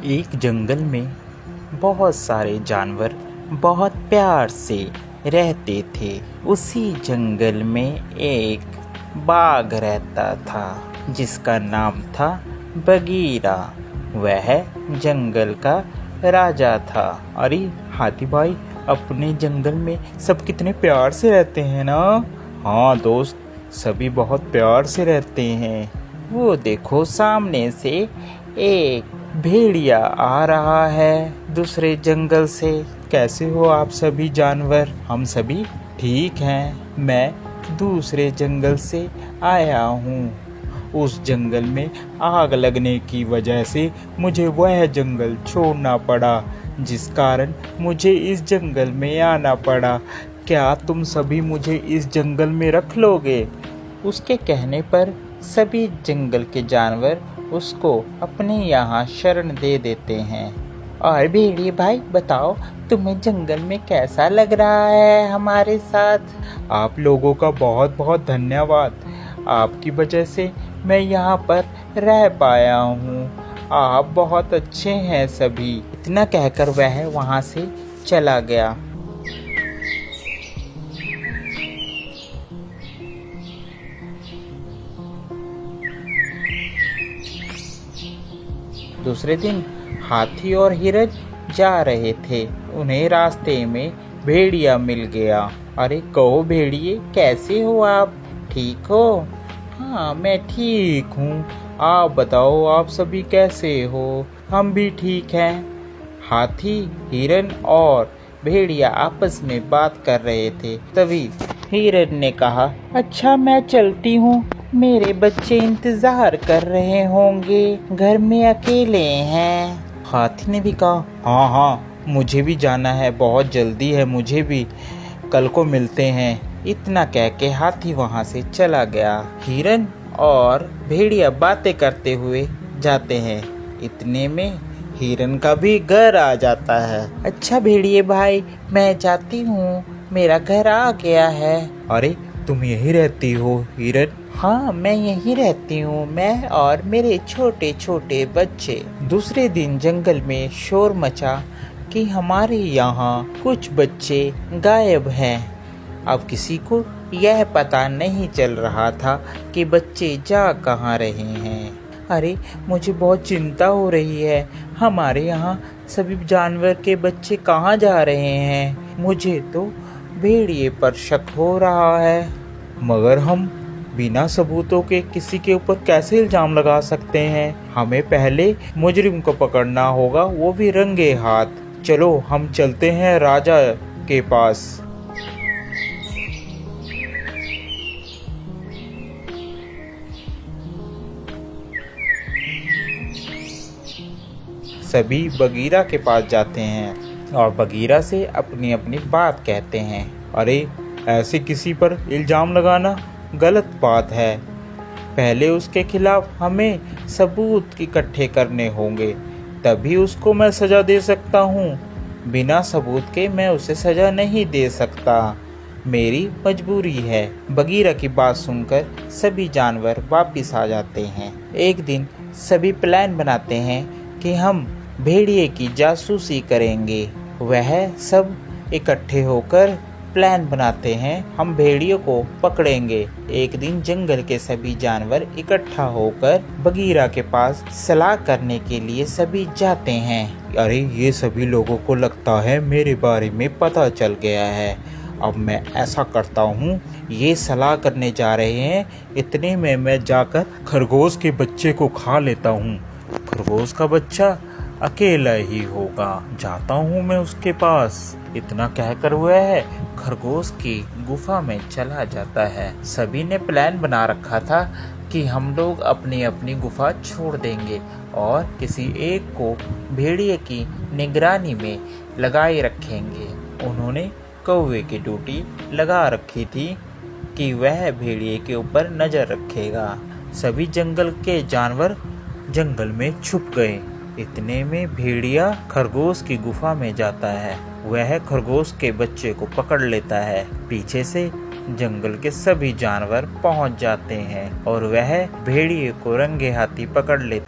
एक जंगल में बहुत सारे जानवर बहुत प्यार से रहते थे। उसी जंगल में एक बाघ रहता था जिसका नाम था बगीरा। वह जंगल का राजा था। अरे हाथी भाई, अपने जंगल में सब कितने प्यार से रहते हैं ना। हाँ दोस्त, सभी बहुत प्यार से रहते हैं। वो देखो, सामने से एक भेड़िया आ रहा है दूसरे जंगल से। कैसे हो आप सभी जानवर? हम सभी ठीक हैं। मैं दूसरे जंगल से आया हूँ। उस जंगल में आग लगने की वजह से मुझे वह जंगल छोड़ना पड़ा, जिस कारण मुझे इस जंगल में आना पड़ा। क्या तुम सभी मुझे इस जंगल में रख लोगे? उसके कहने पर सभी जंगल के जानवर उसको अपने यहाँ शरण दे देते हैं। और भेड़िए भाई बताओ, तुम्हें जंगल में कैसा लग रहा है हमारे साथ? आप लोगों का बहुत बहुत धन्यवाद। आपकी वजह से मैं यहाँ पर रह पाया हूँ। आप बहुत अच्छे हैं सभी। इतना कहकर वह वहाँ से चला गया। दूसरे दिन हाथी और हिरन जा रहे थे। उन्हें रास्ते में भेड़िया मिल गया। अरे कहो भेड़िए, कैसे हो आप? ठीक हो? हाँ मैं ठीक हूँ। आप बताओ, आप सभी कैसे हो? हम भी ठीक हैं। हाथी, हिरन और भेड़िया आपस में बात कर रहे थे। तभी हिरन ने कहा, अच्छा मैं चलती हूँ, मेरे बच्चे इंतजार कर रहे होंगे, घर में अकेले हैं। हाथी ने भी कहा, हाँ हाँ मुझे भी जाना है, बहुत जल्दी है मुझे भी, कल को मिलते हैं। इतना कह के हाथी वहाँ से चला गया। हिरन और भेड़िया बातें करते हुए जाते हैं। इतने में हिरन का भी घर आ जाता है। अच्छा भेड़िए भाई, मैं जाती हूँ, मेरा घर आ गया है। अरे तुम यहीं रहती हो हिरन? हाँ मैं यहीं रहती हूँ, मैं और मेरे छोटे छोटे बच्चे। दूसरे दिन जंगल में शोर मचा कि हमारे यहाँ कुछ बच्चे गायब हैं। अब किसी को यह पता नहीं चल रहा था कि बच्चे जा कहाँ रहे हैं। अरे मुझे बहुत चिंता हो रही है, हमारे यहाँ सभी जानवर के बच्चे कहाँ जा रहे हैं। मुझे तो भेड़िए पर शक हो रहा है। मगर हम बिना सबूतों के किसी के ऊपर कैसे इल्जाम लगा सकते हैं? हमें पहले मुजरिम को पकड़ना होगा, वो भी रंगे हाथ। चलो हम चलते हैं राजा के पास। सभी बगीरा के पास जाते हैं और बगीरा से अपनी अपनी बात कहते हैं। अरे ऐसे किसी पर इल्जाम लगाना गलत बात है। पहले उसके खिलाफ हमें सबूत इकट्ठे करने होंगे, तभी उसको मैं सज़ा दे सकता हूँ। बिना सबूत के मैं उसे सज़ा नहीं दे सकता, मेरी मजबूरी है। बगीरा की बात सुनकर सभी जानवर वापिस आ जाते हैं। एक दिन सभी प्लान बनाते हैं कि हम भेड़िए की जासूसी करेंगे। वह सब इकट्ठे होकर प्लान बनाते हैं, हम भेड़ियों को पकड़ेंगे। एक दिन जंगल के सभी जानवर इकट्ठा होकर बगीरा के पास सलाह करने के लिए सभी जाते हैं। अरे ये सभी लोगों को लगता है मेरे बारे में पता चल गया है। अब मैं ऐसा करता हूँ, ये सलाह करने जा रहे हैं, इतने में मैं जाकर खरगोश के बच्चे को खा लेता हूँ। खरगोश का बच्चा अकेला ही होगा, जाता हूँ मैं उसके पास। इतना कहकर वह खरगोश की गुफा में चला जाता है। सभी ने प्लान बना रखा था कि हम लोग अपनी अपनी गुफा छोड़ देंगे और किसी एक को भेड़िए की निगरानी में लगाए रखेंगे। उन्होंने कौवे की ड्यूटी लगा रखी थी कि वह भेड़िए के ऊपर नजर रखेगा। सभी जंगल के जानवर जंगल में छुप गए। इतने में भेड़िया खरगोश की गुफा में जाता है। वह खरगोश के बच्चे को पकड़ लेता है। पीछे से जंगल के सभी जानवर पहुंच जाते हैं और वह भेड़िए को रंगे हाथी पकड़ लेता है।